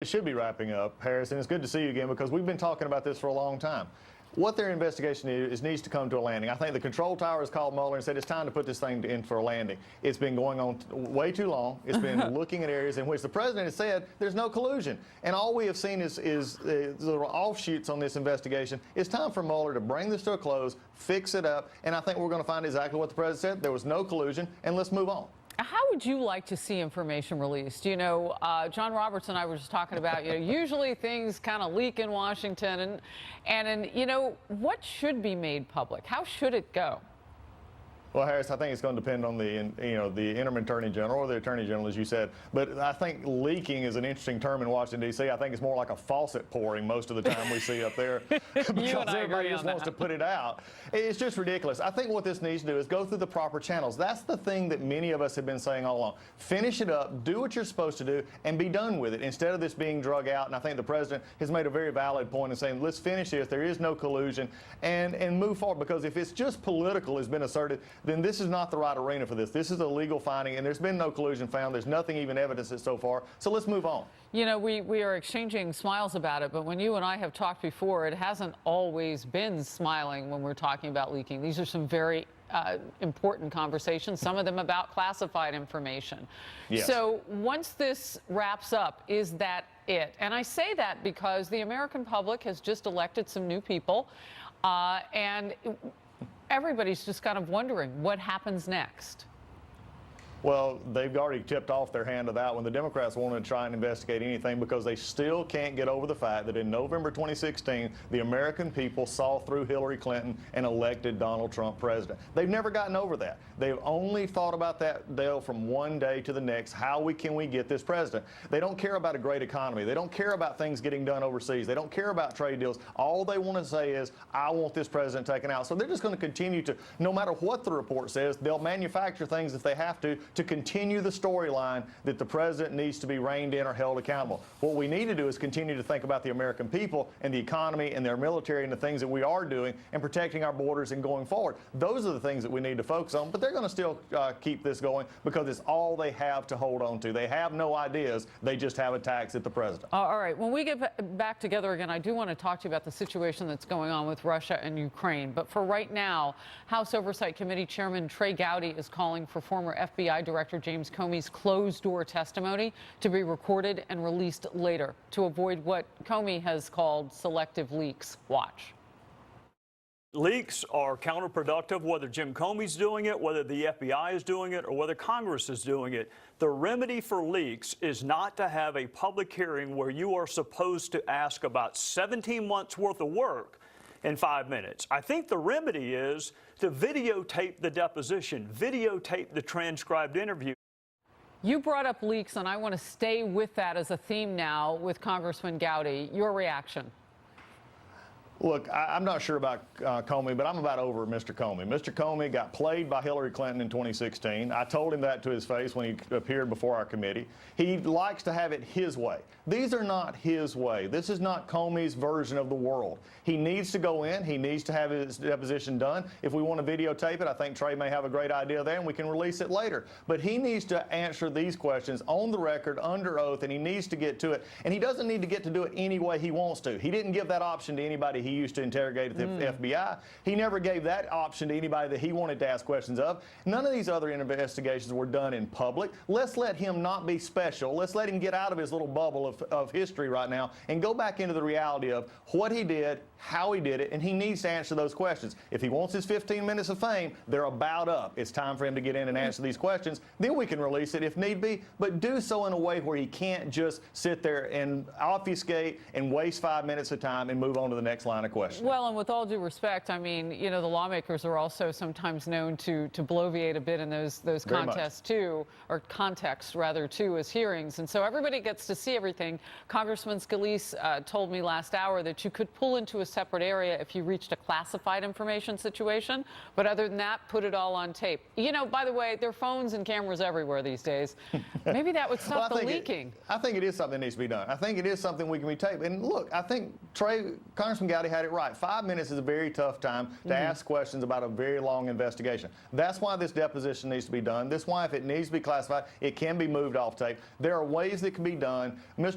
It should be wrapping up, Harris, and it's good to see you again because we've been talking about this for a long time. What their investigation is needs to come to a landing. I think the control tower has called Mueller and said it's time to put this thing in for a landing. It's been going on way too long. It's been looking at areas in which the president has said there's no collusion. And all we have seen is little offshoots on this investigation. It's time for Mueller to bring this to a close, fix it up, and I think we're going to find exactly what the president said. There was no collusion, and let's move on. How would you like to see information released? You know, John Roberts and I were just talking about, usually things kind of leak in Washington, and you know, what should be made public? How should it go? Well, Harris, I think it's going to depend on the interim attorney general or the attorney general, as you said. But I think leaking is an interesting term in Washington, D.C. I think it's more like a faucet pouring most of the time we see up there because everybody just wants to put it out. It's just ridiculous. I think what this needs to do is go through the proper channels. That's the thing that many of us have been saying all along. Finish it up, do what you're supposed to do, and be done with it instead of this being drug out. And I think the president has made a very valid point in saying, let's finish this. There is no collusion, and move forward. Because if it's just political has been asserted, then this is not the right arena for this. This is a legal finding, and there's been no collusion found. There's nothing even evidenced it so far. So let's move on. You know, we are exchanging smiles about it, but when you and I have talked before, it hasn't always been smiling when we're talking about leaking. These are some very important conversations, some of them about classified information. Yes. So once this wraps up, is that it? And I say that because the American public has just elected some new people, and everybody's just kind of wondering what happens next. Well, they've already tipped off their hand to that one. The Democrats want to try and investigate anything because they still can't get over the fact that in November 2016, the American people saw through Hillary Clinton and elected Donald Trump president. They've never gotten over that. They've only thought about that deal from one day to the next. How can we get this president? They don't care about a great economy. They don't care about things getting done overseas. They don't care about trade deals. All they want to say is, I want this president taken out. So they're just going to continue to, no matter what the report says, they'll manufacture things if they have to continue the storyline that the president needs to be reined in or held accountable. What we need to do is continue to think about the American people and the economy and their military and the things that we are doing and protecting our borders and going forward. Those are the things that we need to focus on, but they're going to still keep this going because it's all they have to hold on to. They have no ideas. They just have attacks at the president. All right. When we get back together again, I do want to talk to you about the situation that's going on with Russia and Ukraine. But for right now, House Oversight Committee Chairman Trey Gowdy is calling for former FBI Director James Comey's closed-door testimony to be recorded and released later to avoid what Comey has called selective leaks. Watch. Leaks are counterproductive, whether Jim Comey's doing it, whether the FBI is doing it, or whether Congress is doing it. The remedy for leaks is not to have a public hearing where you are supposed to ask about 17 months worth of work in 5 minutes. I think the remedy is to videotape the deposition, videotape the transcribed interview. You brought up leaks, and I want to stay with that as a theme now with Congressman Gowdy. Your reaction? Look, I'm not sure about Comey, but I'm about over Mr. Comey. Mr. Comey got played by Hillary Clinton in 2016. I told him that to his face when he appeared before our committee. He likes to have it his way. These are not his way. This is not Comey's version of the world. He needs to go in. He needs to have his deposition done. If we want to videotape it, I think Trey may have a great idea there, and we can release it later. But he needs to answer these questions on the record, under oath, and he needs to get to it. And he doesn't need to get to do it any way he wants to. He didn't give that option to anybody he used to interrogate at the FBI. He never gave that option to anybody that he wanted to ask questions of. None of these other investigations were done in public. Let's let him not be special. Let's let him get out of his little bubble of history right now and go back into the reality of what he did, how he did it, and he needs to answer those questions. If he wants his 15 minutes of fame, they're about up. It's time for him to get in and answer these questions. Then we can release it if need be, but do so in a way where he can't just sit there and obfuscate and waste 5 minutes of time and move on to the next line of questions. Well, and with all due respect, I mean, you know, the lawmakers are also sometimes known to bloviate a bit in those contests too, or contexts rather too, as hearings. And so everybody gets to see everything. Congressman Scalise told me last hour that you could pull into a separate area if you reached a classified information situation. But other than that, put it all on tape. You know, by the way, there are phones and cameras everywhere these days. Maybe that would stop the leaking. I think it is something that needs to be done. I think it is something we can be taped. And look, I think Congressman Gowdy had it right. 5 minutes is a very tough time to ask questions about a very long investigation. That's why this deposition needs to be done. That's why if it needs to be classified, it can be moved off tape. There are ways that can be done. Mr.